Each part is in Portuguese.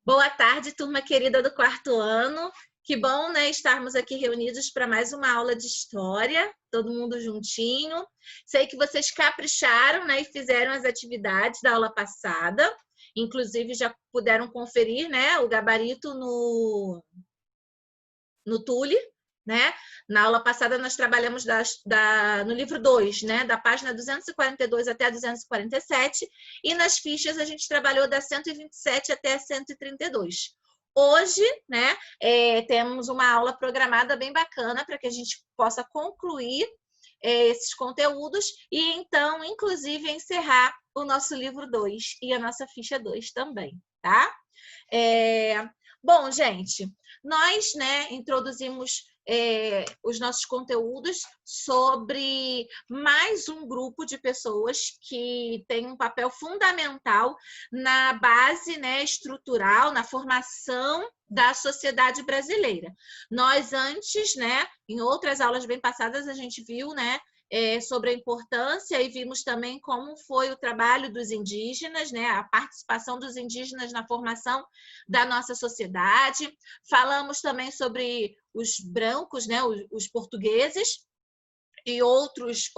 Boa tarde, turma querida do quarto ano. Que bom, né, estarmos aqui reunidos para mais uma aula de história, todo mundo juntinho. Sei que vocês capricharam, né, e fizeram as atividades da aula passada. Inclusive, já puderam conferir, né, o gabarito no Tule, né? Na aula passada, nós trabalhamos no livro 2, né? Da página 242 até a 247, e nas fichas a gente trabalhou da 127 até a 132. Hoje, né, temos uma aula programada bem bacana para que a gente possa concluir esses conteúdos e, então, inclusive, encerrar o nosso livro 2 e a nossa ficha 2 também, tá? Bom, gente, nós, né, introduzimos os nossos conteúdos sobre mais um grupo de pessoas que tem um papel fundamental na base, né, estrutural, na formação da sociedade brasileira. Nós antes, né, em outras aulas bem passadas, a gente viu, né, sobre a importância e vimos também como foi o trabalho dos indígenas, né, a participação dos indígenas na formação da nossa sociedade. Falamos também sobre os brancos, né, os portugueses e outros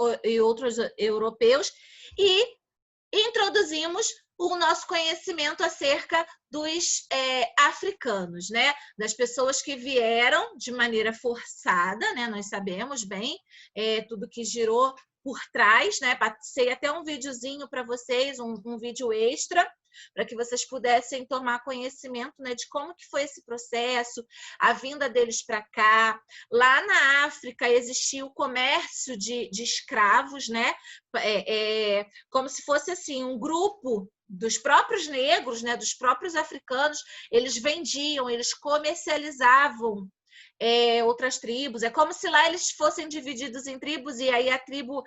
europeus, e introduzimos o nosso conhecimento acerca dos africanos, né? Das pessoas que vieram de maneira forçada, né? Nós sabemos bem tudo que girou por trás, né? Passei até um videozinho para vocês, um vídeo extra, para que vocês pudessem tomar conhecimento, né, de como que foi esse processo, a vinda deles para cá. Lá na África existia o comércio de escravos, né? Como se fosse assim um grupo dos próprios negros, né, dos próprios africanos. Eles vendiam, eles comercializavam outras tribos. É como se lá eles fossem divididos em tribos, e aí a tribo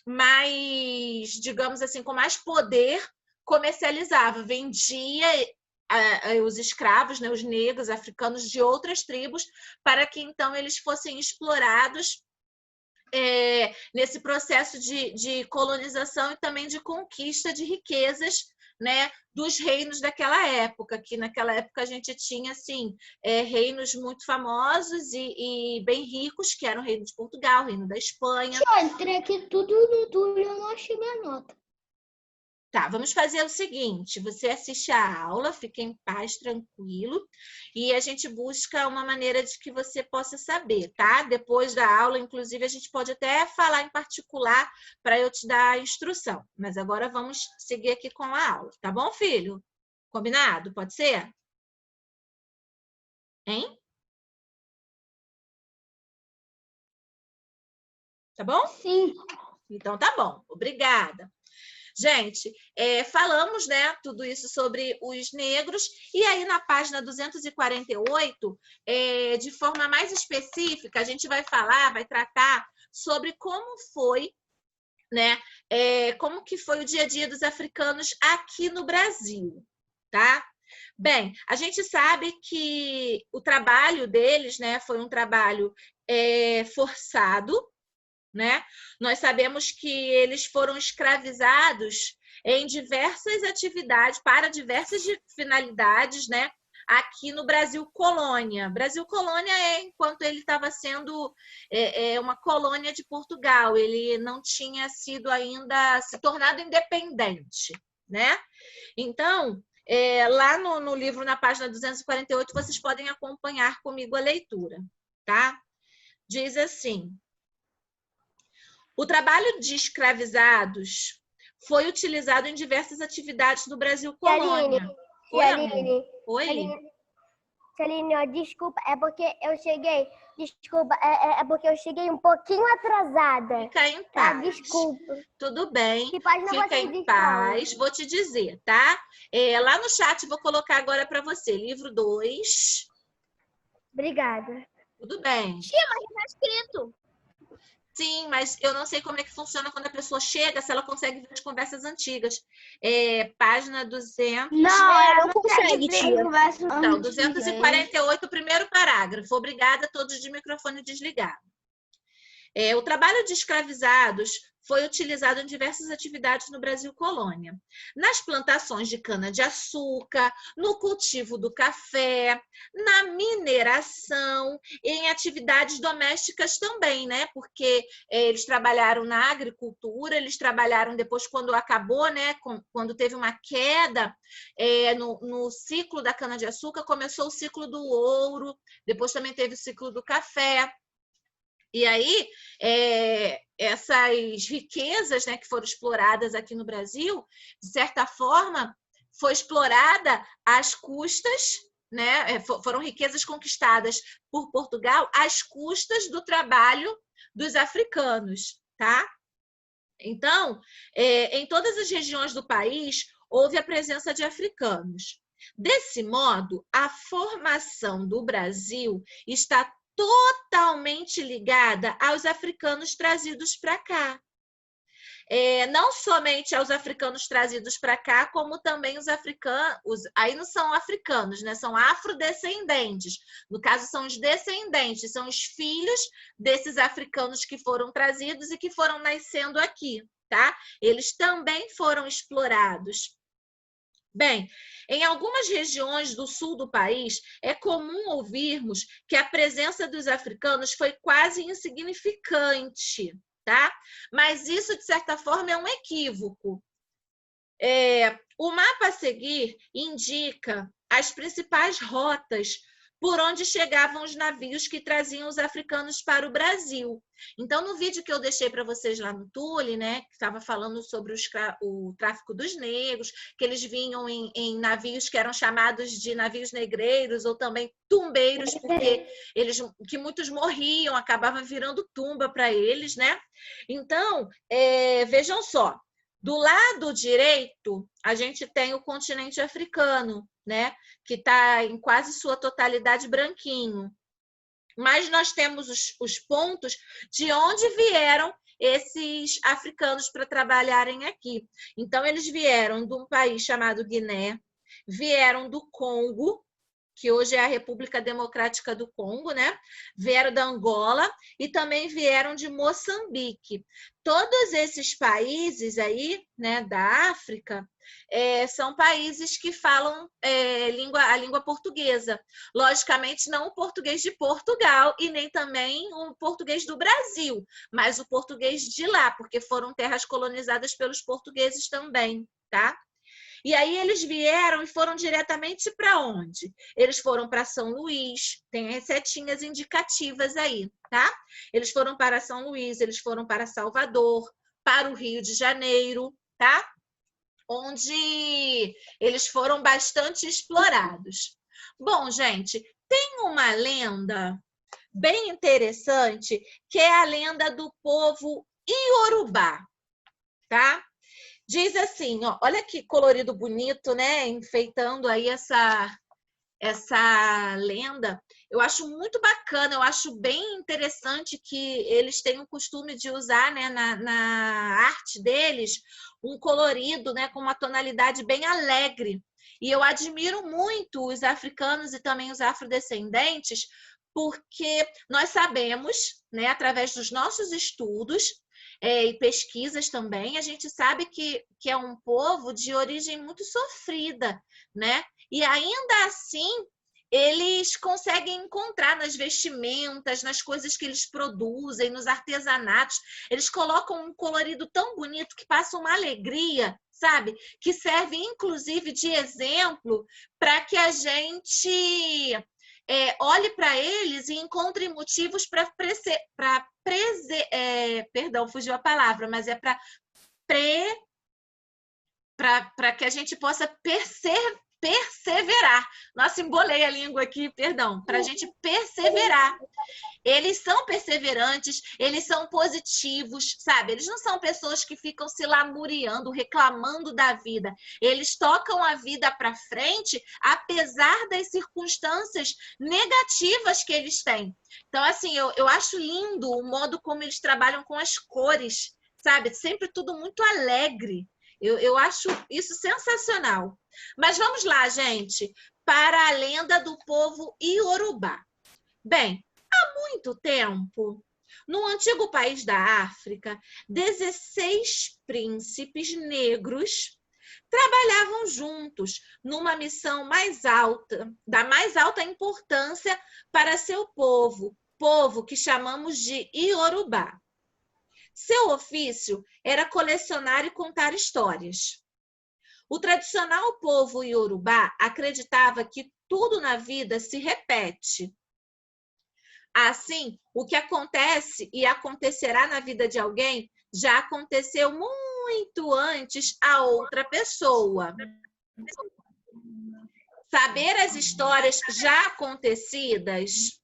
mais, digamos assim, com mais poder, comercializava, vendia os escravos, né, os negros africanos de outras tribos, para que então eles fossem explorados nesse processo de colonização e também de conquista de riquezas, né, dos reinos daquela época, que naquela época a gente tinha assim, reinos muito famosos e bem ricos, que eram o reino de Portugal, o reino da Espanha. Eu entrei aqui tudo no Tule, eu não achei minha nota. Tá, vamos fazer o seguinte, você assiste a aula, fica em paz, tranquilo, e a gente busca uma maneira de que você possa saber, tá? Depois da aula, inclusive, a gente pode até falar em particular para eu te dar a instrução, mas agora vamos seguir aqui com a aula, tá bom, filho? Combinado? Pode ser? Hein? Tá bom? Sim. Então tá bom, obrigada. Gente, falamos, né, tudo isso sobre os negros, e aí na página 248, de forma mais específica, a gente vai falar, vai tratar sobre como foi, né, como que foi o dia a dia dos africanos aqui no Brasil, tá? Bem, a gente sabe que o trabalho deles, né, foi um trabalho forçado, né? Nós sabemos que eles foram escravizados em diversas atividades, para diversas finalidades, né? Aqui no Brasil Colônia. Brasil Colônia enquanto ele estava sendo uma colônia de Portugal, ele não tinha sido ainda se tornado independente, né? Então, lá no livro, na página 248, vocês podem acompanhar comigo a leitura, tá? Diz assim: o trabalho de escravizados foi utilizado em diversas atividades no Brasil Colônia. Oi, amor. Oi. Celine, desculpa, é porque eu cheguei. Desculpa, é porque eu cheguei um pouquinho atrasada. Fica em paz. Tá, desculpa. Tudo bem. Fica em paz. Vou te dizer, tá? Lá no chat vou colocar agora para você. Livro 2. Obrigada. Tudo bem. Tia, mas já tá escrito. Sim, mas eu não sei como é que funciona quando a pessoa chega, se ela consegue ver as conversas antigas. Página 200... Não, ela não consegue, tia. Então, 248, primeiro parágrafo. Obrigada a todos de microfone desligado. O trabalho de escravizados foi utilizado em diversas atividades no Brasil colônia. Nas plantações de cana-de-açúcar, no cultivo do café, na mineração e em atividades domésticas também, né? Porque eles trabalharam na agricultura, eles trabalharam depois quando acabou, né? Quando teve uma queda no ciclo da cana-de-açúcar, começou o ciclo do ouro, depois também teve o ciclo do café. E aí, essas riquezas, né, que foram exploradas aqui no Brasil, de certa forma, foi explorada às custas, né, foram riquezas conquistadas por Portugal às custas do trabalho dos africanos, tá? Então, em todas as regiões do país, houve a presença de africanos. Desse modo, a formação do Brasil está totalmente ligada aos africanos trazidos para cá. Não somente aos africanos trazidos para cá, como também os africanos, aí não são africanos, né? São afrodescendentes. No caso, são os descendentes, são os filhos desses africanos que foram trazidos e que foram nascendo aqui, tá? Eles também foram explorados. Bem, em algumas regiões do sul do país, é comum ouvirmos que a presença dos africanos foi quase insignificante, tá? Mas isso, de certa forma, é um equívoco. O mapa a seguir indica as principais rotas por onde chegavam os navios que traziam os africanos para o Brasil. Então, no vídeo que eu deixei para vocês lá no Tule, né, que estava falando sobre o tráfico dos negros, que eles vinham em navios que eram chamados de navios negreiros ou também tumbeiros, porque que muitos morriam, acabava virando tumba para eles, né? Então, vejam só, do lado direito, a gente tem o continente africano, né? Que está em quase sua totalidade branquinho. Mas nós temos os pontos de onde vieram esses africanos para trabalharem aqui. Então, eles vieram de um país chamado Guiné, vieram do Congo, que hoje é a República Democrática do Congo, né? Vieram da Angola e também vieram de Moçambique. Todos esses países aí, né, da África, são países que falam a língua portuguesa. Logicamente, não o português de Portugal e nem também o português do Brasil, mas o português de lá, porque foram terras colonizadas pelos portugueses também, tá? E aí eles vieram e foram diretamente para onde? Eles foram para São Luís, tem as setinhas indicativas aí, tá? Eles foram para São Luís, eles foram para Salvador, para o Rio de Janeiro, tá? Onde eles foram bastante explorados. Bom, gente, tem uma lenda bem interessante, que é a lenda do povo Iorubá, tá? Diz assim, ó, olha que colorido bonito, né? Enfeitando aí essa lenda. Eu acho muito bacana, eu acho bem interessante que eles têm o costume de usar, né, na arte deles um colorido, né, com uma tonalidade bem alegre. E eu admiro muito os africanos e também os afrodescendentes, porque nós sabemos, né, através dos nossos estudos, e pesquisas também, a gente sabe que é um povo de origem muito sofrida, né? E ainda assim, eles conseguem encontrar nas vestimentas, nas coisas que eles produzem, nos artesanatos, eles colocam um colorido tão bonito que passa uma alegria, sabe? Que serve, inclusive, de exemplo para que a gente olhe para eles e encontre motivos para perdão, fugiu a palavra, mas é para que a gente possa perseverar. Nossa, embolei a língua aqui, perdão. Para a gente perseverar. Eles são perseverantes, eles são positivos, sabe? Eles não são pessoas que ficam se lamuriando, reclamando da vida. Eles tocam a vida para frente, apesar das circunstâncias negativas que eles têm. Então, assim, eu acho lindo o modo como eles trabalham com as cores, sabe? Sempre tudo muito alegre. Eu acho isso sensacional. Mas vamos lá, gente, para a lenda do povo Iorubá. Bem, há muito tempo, No antigo país da África, 16 príncipes negros trabalhavam juntos numa missão mais alta, da mais alta importância para seu povo que chamamos de Iorubá. Seu ofício era colecionar e contar histórias. O tradicional povo Iorubá acreditava que tudo na vida se repete. Assim, o que acontece e acontecerá na vida de alguém já aconteceu muito antes a outra pessoa. Saber as histórias já acontecidas,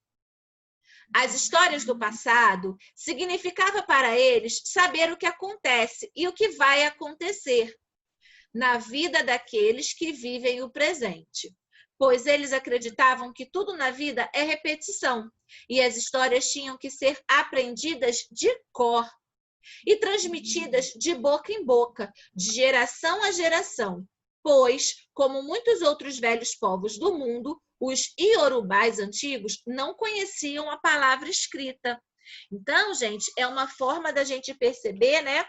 as histórias do passado, significava para eles saber o que acontece e o que vai acontecer na vida daqueles que vivem o presente, pois eles acreditavam que tudo na vida é repetição e as histórias tinham que ser aprendidas de cor e transmitidas de boca em boca, de geração a geração, pois, como muitos outros velhos povos do mundo, os iorubás antigos não conheciam a palavra escrita. Então, gente, é uma forma da gente perceber, né,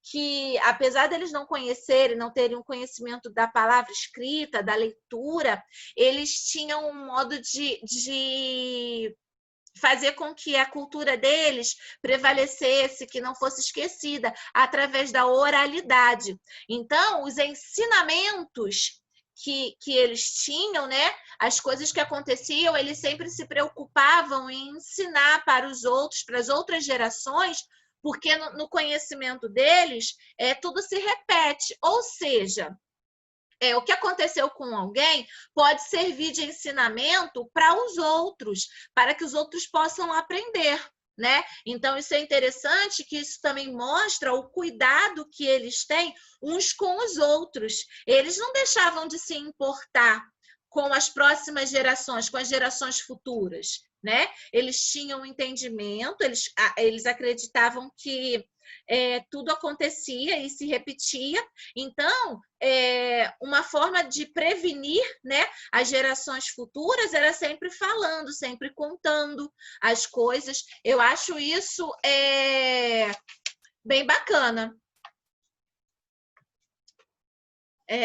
que apesar deles não conhecerem, não terem um conhecimento da palavra escrita, da leitura, eles tinham um modo de fazer com que a cultura deles prevalecesse, que não fosse esquecida, através da oralidade. Então, os ensinamentos que eles tinham, né, as coisas que aconteciam, eles sempre se preocupavam em ensinar para os outros, para as outras gerações, porque no conhecimento deles, tudo se repete. Ou seja, o que aconteceu com alguém pode servir de ensinamento para os outros, para que os outros possam aprender, né? Então, isso é interessante, que isso também mostra o cuidado que eles têm uns com os outros. Eles não deixavam de se importar com as próximas gerações, com as gerações futuras, né? Eles tinham um entendimento, eles acreditavam que tudo acontecia e se repetia. Então, uma forma de prevenir, né, as gerações futuras era sempre falando, sempre contando as coisas. Eu acho isso bem bacana.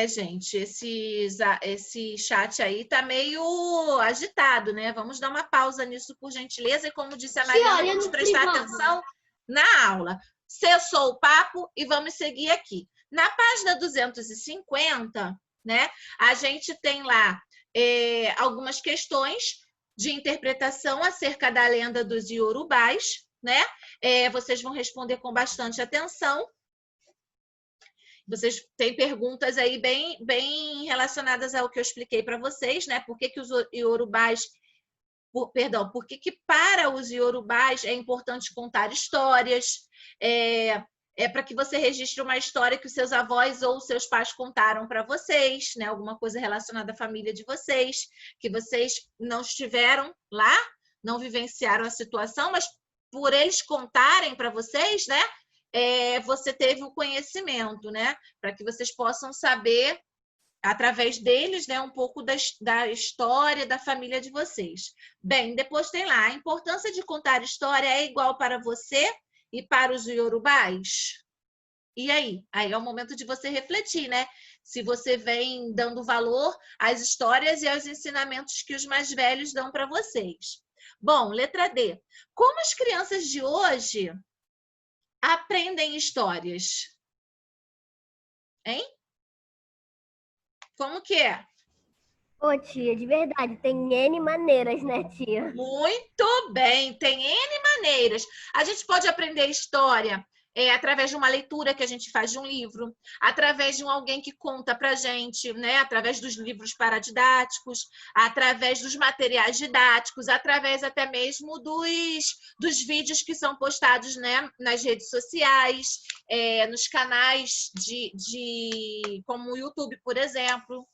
Gente, esse chat aí tá meio agitado, né? Vamos dar uma pausa nisso, por gentileza. E como disse a Mariana, vamos prestar atenção na aula. Cessou o papo e vamos seguir aqui. Na página 250, né, a gente tem lá algumas questões de interpretação acerca da lenda dos iorubás, né? Vocês vão responder com bastante atenção. Vocês têm perguntas aí bem relacionadas ao que eu expliquei para vocês, né? Por que os iorubás... por que para os iorubás é importante contar histórias? Para que você registre uma história que os seus avós ou os seus pais contaram para vocês, né? Alguma coisa relacionada à família de vocês, que vocês não estiveram lá, não vivenciaram a situação, mas por eles contarem para vocês, né? Você teve o conhecimento, né? Para que vocês possam saber, através deles, né, um pouco da história da família de vocês. Bem, depois tem lá, a importância de contar história é igual para você e para os iorubás? E aí? Aí é o momento de você refletir, né? Se você vem dando valor às histórias e aos ensinamentos que os mais velhos dão para vocês. Bom, letra D. Como as crianças de hoje aprendem histórias? Hein? Como que é? Ô, tia, de verdade, tem N maneiras, né, tia? Muito bem, tem N maneiras. A gente pode aprender história através de uma leitura que a gente faz de um livro, através de alguém que conta pra gente, né? Através dos livros paradidáticos, através dos materiais didáticos, através até mesmo dos vídeos que são postados, né, nas redes sociais, nos canais como o YouTube, por exemplo.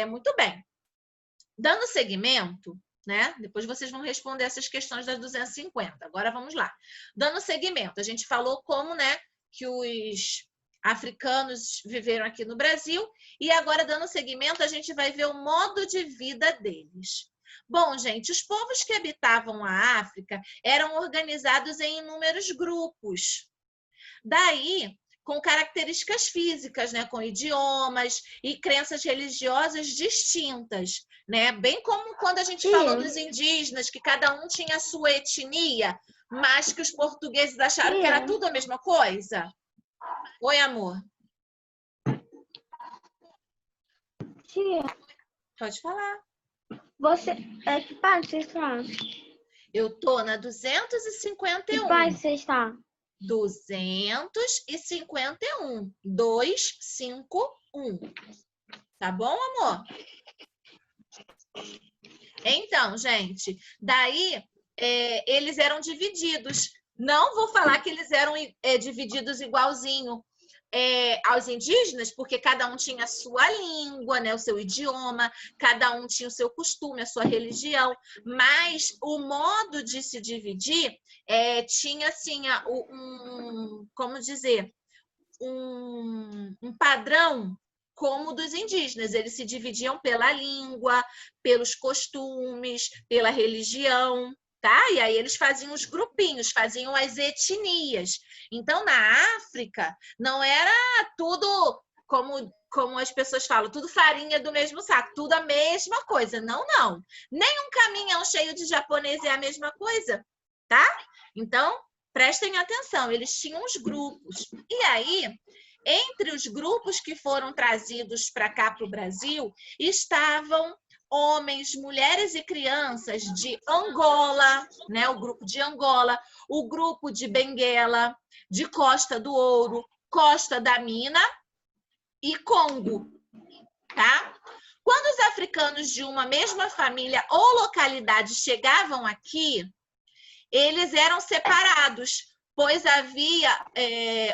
Muito bem. Dando seguimento, né? Depois vocês vão responder essas questões das 250. Agora vamos lá. Dando seguimento, a gente falou como, né, que os africanos viveram aqui no Brasil, e agora, dando seguimento, a gente vai ver o modo de vida deles. Bom, gente, os povos que habitavam a África eram organizados em inúmeros grupos. Daí, com características físicas, né, com idiomas e crenças religiosas distintas, né? Bem como quando a gente falou dos indígenas, que cada um tinha a sua etnia, mas que os portugueses acharam que era tudo a mesma coisa. Oi, amor. Tia, Pode falar. você... que página você está? Eu tô na 251. Que página você está? 251. 251. Tá bom, amor? Então, gente, daí eles eram divididos. Não vou falar que eles eram divididos igualzinho aos indígenas, porque cada um tinha a sua língua, né, o seu idioma, cada um tinha o seu costume, a sua religião, mas o modo de se dividir tinha assim como dizer, um padrão como o dos indígenas. Eles se dividiam pela língua, pelos costumes, pela religião, tá? E aí eles faziam os grupinhos, faziam as etnias. Então, na África, não era tudo como as pessoas falam, tudo farinha do mesmo saco, tudo a mesma coisa. Não, não. Nem um caminhão cheio de japonês é a mesma coisa, tá? Então, prestem atenção, eles tinham os grupos. E aí, entre os grupos que foram trazidos para cá, para o Brasil, estavam homens, mulheres e crianças de Angola, né? O grupo de Angola, o grupo de Benguela, de Costa do Ouro, Costa da Mina e Congo, tá? Quando os africanos de uma mesma família ou localidade chegavam aqui, eles eram separados, pois havia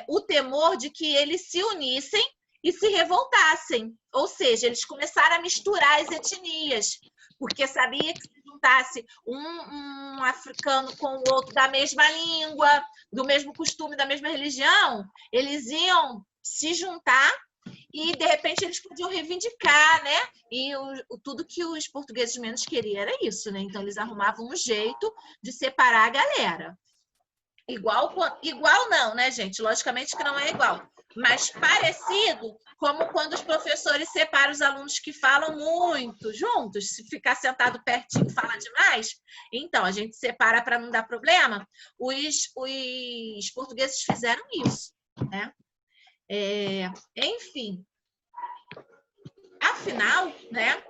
o temor de que eles se unissem e se revoltassem. Ou seja, eles começaram a misturar as etnias, porque sabia que se juntasse um africano com o outro da mesma língua, do mesmo costume, da mesma religião, eles iam se juntar e, de repente, eles podiam reivindicar, né? E tudo que os portugueses menos queriam era isso, né? Então, eles arrumavam um jeito de separar a galera. Igual não, né, gente? Logicamente que não é igual. Mas parecido como quando os professores separam os alunos que falam muito juntos. Se ficar sentado pertinho fala demais, então a gente separa para não dar problema. Os portugueses fizeram isso, né? Enfim. Afinal, né?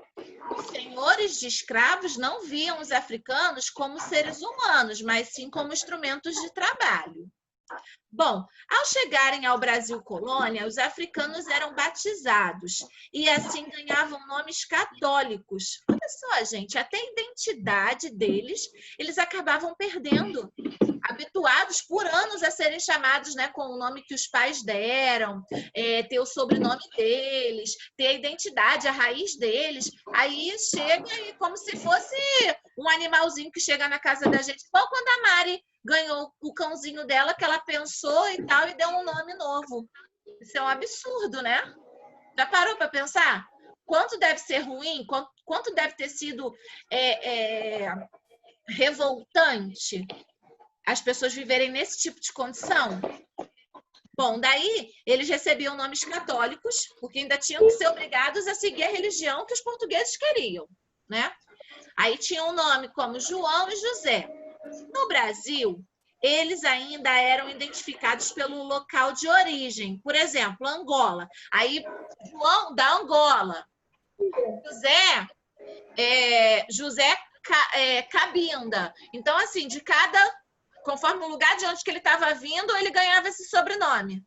Os senhores de escravos não viam os africanos como seres humanos, mas sim como instrumentos de trabalho. Bom, ao chegarem ao Brasil colônia, os africanos eram batizados e assim ganhavam nomes católicos. Olha só, gente, até a identidade deles, eles acabavam perdendo. Habituados por anos a serem chamados, né, com o nome que os pais deram, ter o sobrenome deles, ter a identidade, a raiz deles. Aí chega e como se fosse um animalzinho que chega na casa da gente, igual quando a Mari ganhou o cãozinho dela, que ela pensou e tal, e deu um nome novo. Isso é um absurdo, né? Já parou para pensar? Quanto deve ser ruim? Quanto deve ter sido revoltante as pessoas viverem nesse tipo de condição? Bom, daí eles recebiam nomes católicos, porque ainda tinham que ser obrigados a seguir a religião que os portugueses queriam, né? Aí tinham um nome como João e José. No Brasil, eles ainda eram identificados pelo local de origem. Por exemplo, Angola. Aí, João da Angola. José Cabinda. Então, assim, conforme o lugar de onde que ele estava vindo, ele ganhava esse sobrenome.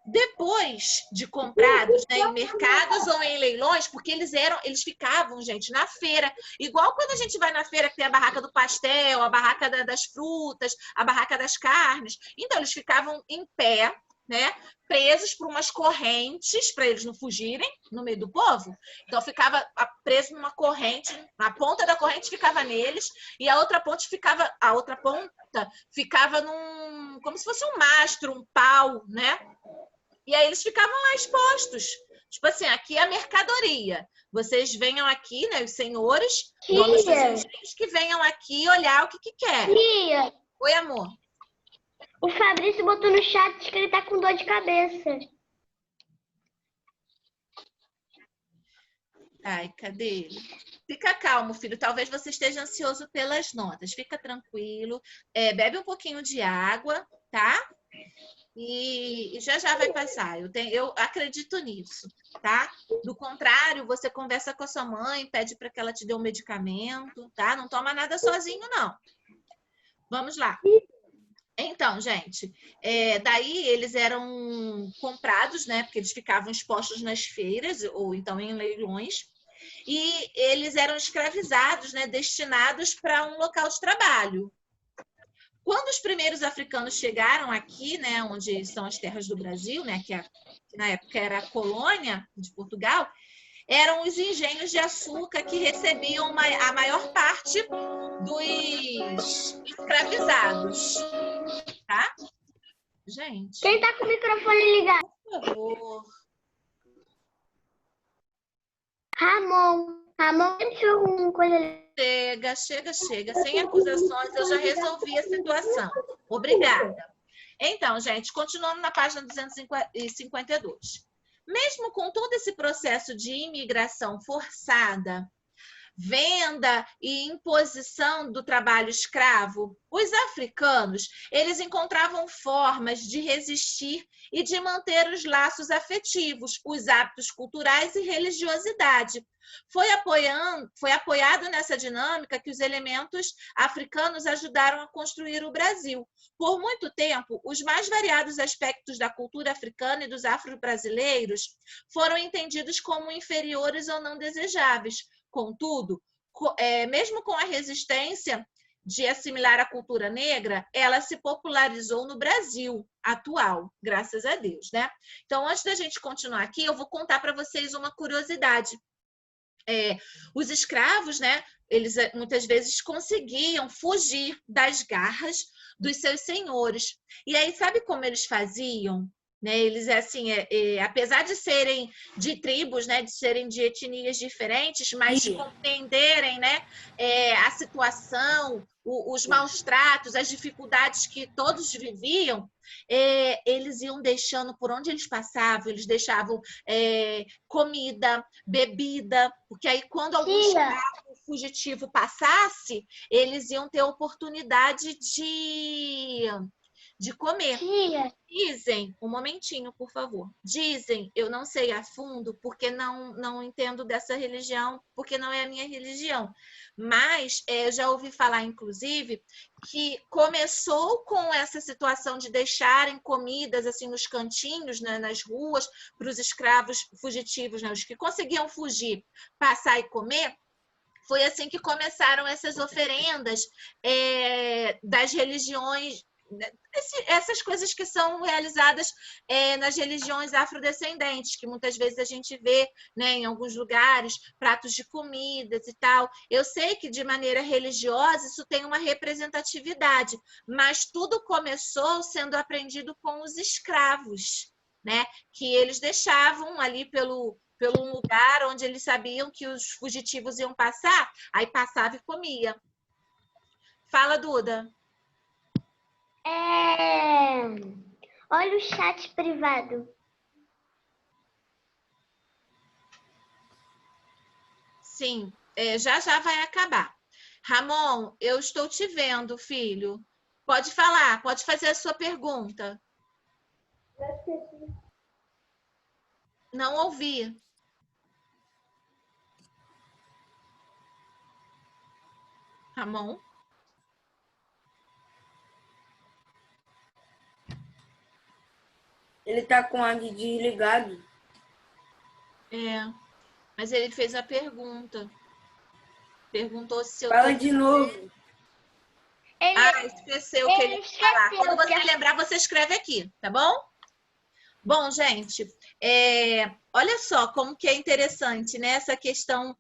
Depois de comprados, né, em mercados ou em leilões, porque eles ficavam, gente, na feira, igual quando a gente vai na feira que tem a barraca do pastel, a barraca das frutas, a barraca das carnes. Então eles ficavam em pé, né, presos por umas correntes para eles não fugirem no meio do povo. Então ficava preso numa corrente, a ponta da corrente ficava neles e a outra ponta ficava como se fosse um mastro, um pau, né? E aí eles ficavam lá expostos. Tipo assim, aqui é a mercadoria. Vocês venham aqui, né? Os senhores, donos dos engenhos, que venham aqui olhar o que querem. Tia, Oi, amor. o Fabrício botou no chat que ele tá com dor de cabeça. Ai, cadê ele? Fica calmo, filho. Talvez você esteja ansioso pelas notas. Fica tranquilo. Bebe um pouquinho de água, tá? E já já vai passar. Eu acredito nisso, tá? Do contrário, você conversa com a sua mãe, pede para que ela te dê um medicamento, tá? Não toma nada sozinho, não. Vamos lá. Então, gente, daí eles eram comprados, né? Porque eles ficavam expostos nas feiras ou então em leilões. E eles eram escravizados, né? Destinados para um local de trabalho. Quando os primeiros africanos chegaram aqui, né? Onde são as terras do Brasil, né? Que na época era a colônia de Portugal, eram os engenhos de açúcar que recebiam a maior parte dos escravizados. Tá? Gente. Quem tá com o microfone ligado? Por favor. Ramon. Ramon sempre fez alguma coisa ali. Chega. Sem acusações, eu já resolvi a situação. Obrigada. Então, gente, continuando na página 252. Mesmo com todo esse processo de imigração forçada, venda e imposição do trabalho escravo, os africanos, eles encontravam formas de resistir e de manter os laços afetivos, os hábitos culturais e religiosidade. Foi apoiado nessa dinâmica que os elementos africanos ajudaram a construir o Brasil. Por muito tempo, os mais variados aspectos da cultura africana e dos afro-brasileiros foram entendidos como inferiores ou não desejáveis. Contudo, mesmo com a resistência de assimilar a cultura negra, ela se popularizou no Brasil atual, graças a Deus, né? Então, antes da gente continuar aqui, eu vou contar para vocês uma curiosidade. Os escravos, né, eles muitas vezes conseguiam fugir das garras dos seus senhores. E aí, sabe como eles faziam? Né, eles, assim, apesar de serem de tribos, né, de serem de etnias diferentes, mas compreenderem, né, a situação, os maus tratos, as dificuldades que todos viviam, eles iam deixando, por onde eles passavam, eles deixavam comida, bebida, porque aí quando algum escravo fugitivo passasse, eles iam ter oportunidade de comer. Dizem, um momentinho, por favor. Dizem, eu não sei a fundo, porque não entendo dessa religião, porque não é a minha religião. Mas já ouvi falar, inclusive, que começou com essa situação de deixarem comidas assim nos cantinhos, né, nas ruas, para os escravos fugitivos, né, os que conseguiam fugir, passar e comer. Foi assim que começaram essas oferendas das religiões, essas coisas que são realizadas nas religiões afrodescendentes, que muitas vezes a gente vê, né, em alguns lugares, pratos de comidas e tal. Eu sei que de maneira religiosa isso tem uma representatividade, mas tudo começou sendo aprendido com os escravos, né, que eles deixavam ali pelo lugar onde eles sabiam que os fugitivos iam passar, aí passava e comia. Fala, Duda. Olha o chat privado. Sim, já vai acabar. Ramon, eu estou te vendo, filho. Pode falar, pode fazer a sua pergunta. Não ouvi. Ramon? Ele tá com a desligado. Mas ele fez a pergunta. Perguntou se eu... Fala de novo. Esqueceu o que ele ia falar. Quando você lembrar, você escreve aqui, tá bom? Bom, gente, olha só como que é interessante, né? Essa questão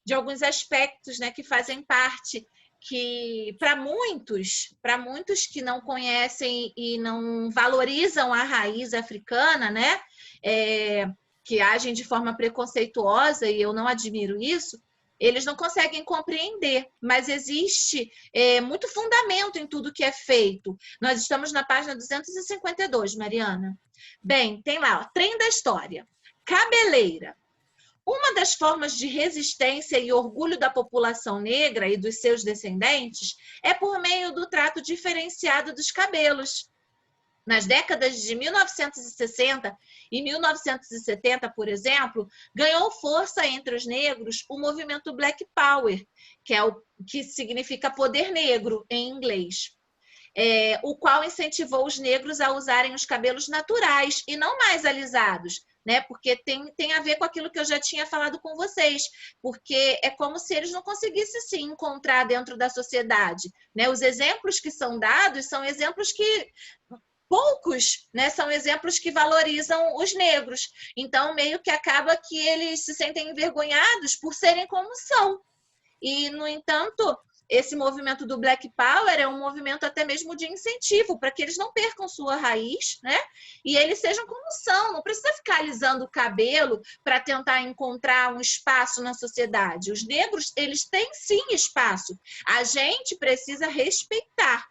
de alguns aspectos, né, que fazem parte, que para muitos que não conhecem e não valorizam a raiz africana, né, que agem de forma preconceituosa, e eu não admiro isso, eles não conseguem compreender, mas existe muito fundamento em tudo que é feito. Nós estamos na página 252, Mariana. Bem, tem lá, ó, trem da história. Cabeleira. Uma das formas de resistência e orgulho da população negra e dos seus descendentes é por meio do trato diferenciado dos cabelos. Nas décadas de 1960 e 1970, por exemplo, ganhou força entre os negros o movimento Black Power, que significa poder negro em inglês, o qual incentivou os negros a usarem os cabelos naturais e não mais alisados, né? Porque tem a ver com aquilo que eu já tinha falado com vocês, porque é como se eles não conseguissem se encontrar dentro da sociedade, né? Os exemplos que são dados são exemplos que poucos, né, são exemplos que valorizam os negros. Então, meio que acaba que eles se sentem envergonhados por serem como são. E, no entanto, esse movimento do Black Power é um movimento até mesmo de incentivo para que eles não percam sua raiz, né? E eles sejam como são. Não precisa ficar alisando o cabelo para tentar encontrar um espaço na sociedade. Os negros, eles têm sim espaço. A gente precisa respeitar.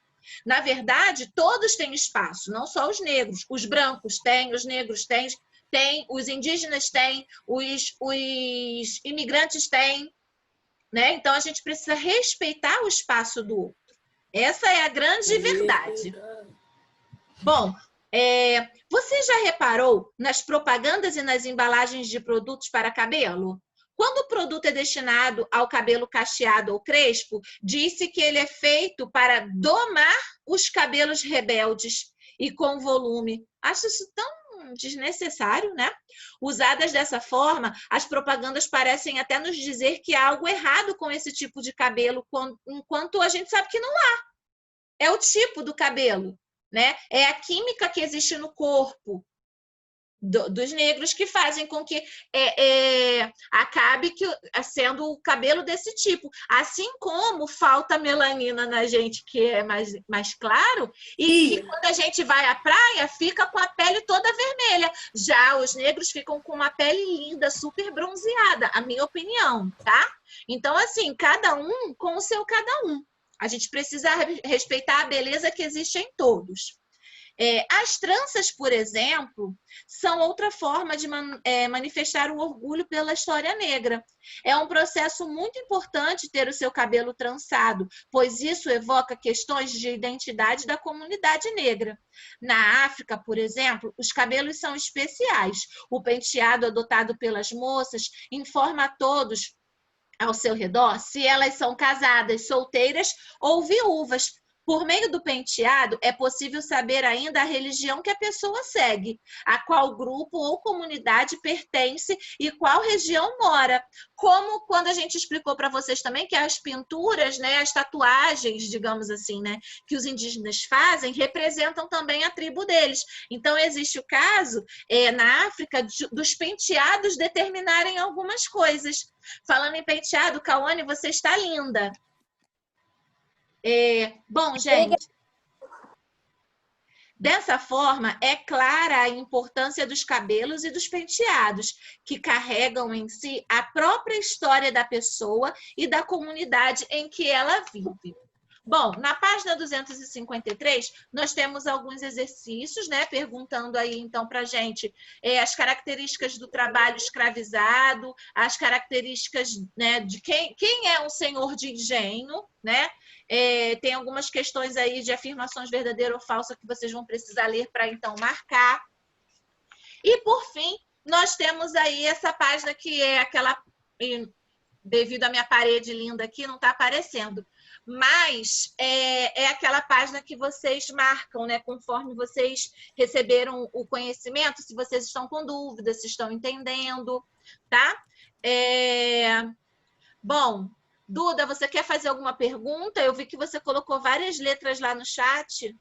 Na verdade, todos têm espaço, não só os negros. Os brancos têm, os negros têm, os indígenas têm, os imigrantes têm, né? Então, a gente precisa respeitar o espaço do outro. Essa é a grande verdade. Bom, você já reparou nas propagandas e nas embalagens de produtos para cabelo? Quando o produto é destinado ao cabelo cacheado ou crespo, diz-se que ele é feito para domar os cabelos rebeldes e com volume. Acho isso tão desnecessário, né? Usadas dessa forma, as propagandas parecem até nos dizer que há algo errado com esse tipo de cabelo, enquanto a gente sabe que não há. É o tipo do cabelo, né? É a química que existe no corpo dos negros que fazem com que acabe sendo o cabelo desse tipo. Assim como falta melanina na gente, que é mais claro, e que quando a gente vai à praia, fica com a pele toda vermelha. Já os negros ficam com uma pele linda, super bronzeada, a minha opinião, tá? Então, assim, cada um com o seu cada um. A gente precisa respeitar a beleza que existe em todos. As tranças, por exemplo, são outra forma de manifestar o orgulho pela história negra. É um processo muito importante ter o seu cabelo trançado, pois isso evoca questões de identidade da comunidade negra. Na África, por exemplo, os cabelos são especiais. O penteado adotado pelas moças informa a todos ao seu redor se elas são casadas, solteiras ou viúvas. Por meio do penteado, é possível saber ainda a religião que a pessoa segue, a qual grupo ou comunidade pertence e qual região mora. Como quando a gente explicou para vocês também que as pinturas, né, as tatuagens, digamos assim, né, que os indígenas fazem, representam também a tribo deles. Então, existe o caso, na África, dos penteados determinarem algumas coisas. Falando em penteado, Cauane, você está linda. Bom, gente, dessa forma, é clara a importância dos cabelos e dos penteados, que carregam em si a própria história da pessoa e da comunidade em que ela vive. Bom, na página 253, nós temos alguns exercícios, né, perguntando aí, então, para a gente as características do trabalho escravizado, as características, né, de quem é um senhor de engenho, né? Tem algumas questões aí de afirmações verdadeira ou falsa que vocês vão precisar ler para, então, marcar. E, por fim, nós temos aí essa página que é aquela, devido à minha parede linda aqui, não está aparecendo, mas é aquela página que vocês marcam, né, conforme vocês receberam o conhecimento, se vocês estão com dúvidas, se estão entendendo, tá? Bom, Duda, você quer fazer alguma pergunta? Eu vi que você colocou várias letras lá no chat.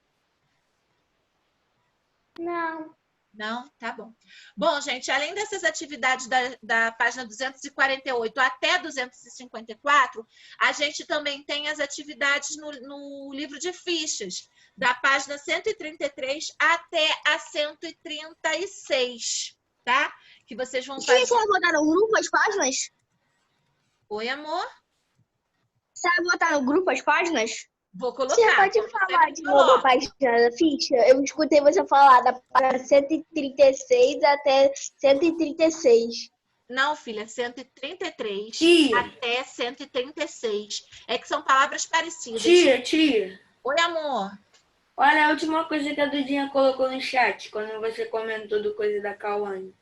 Não. Não? Tá bom. Bom, gente, além dessas atividades da página 248 até 254, a gente também tem as atividades no livro de fichas, da página 133 até a 136, tá? que vocês vão Tia, fazer. você vai botar no grupo as páginas? Oi, amor? Você vai botar no grupo as páginas? Vou colocar. Você pode como falar sempre de novo a coloco. página da ficha? Eu escutei você falar da página 136 até 136. Não, filha, 133 Tia. até 136. É que são palavras parecidas. Tia. Oi, amor. Olha a última coisa que a Dudinha colocou no chat, quando você comentou do coisa da Cauane.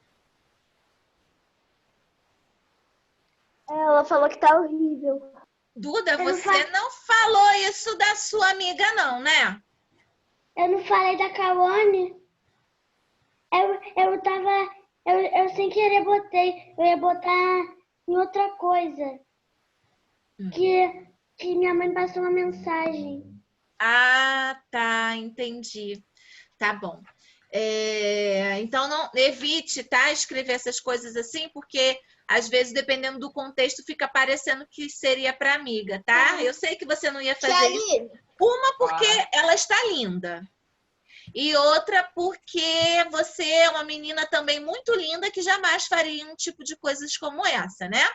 Ela falou que tá horrível. Duda, você não falou isso da sua amiga, não, né? Eu não falei da Kawane. Eu sem querer botei. Eu ia botar em outra coisa. Que minha mãe passou uma mensagem. Ah, tá, entendi. Tá bom. Então, não evite, tá? Escrever essas coisas assim, porque às vezes, dependendo do contexto, fica parecendo que seria para amiga, tá? Eu sei que você não ia fazer isso. Uma, porque ela está linda. E outra, porque você é uma menina também muito linda que jamais faria um tipo de coisas como essa, né?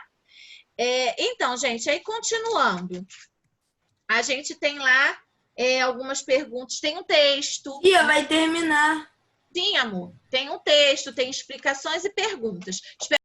Então, gente, aí continuando. A gente tem lá algumas perguntas. Tem um texto. Tia, vai terminar. Sim, amor. Tem um texto, tem explicações e perguntas. Espero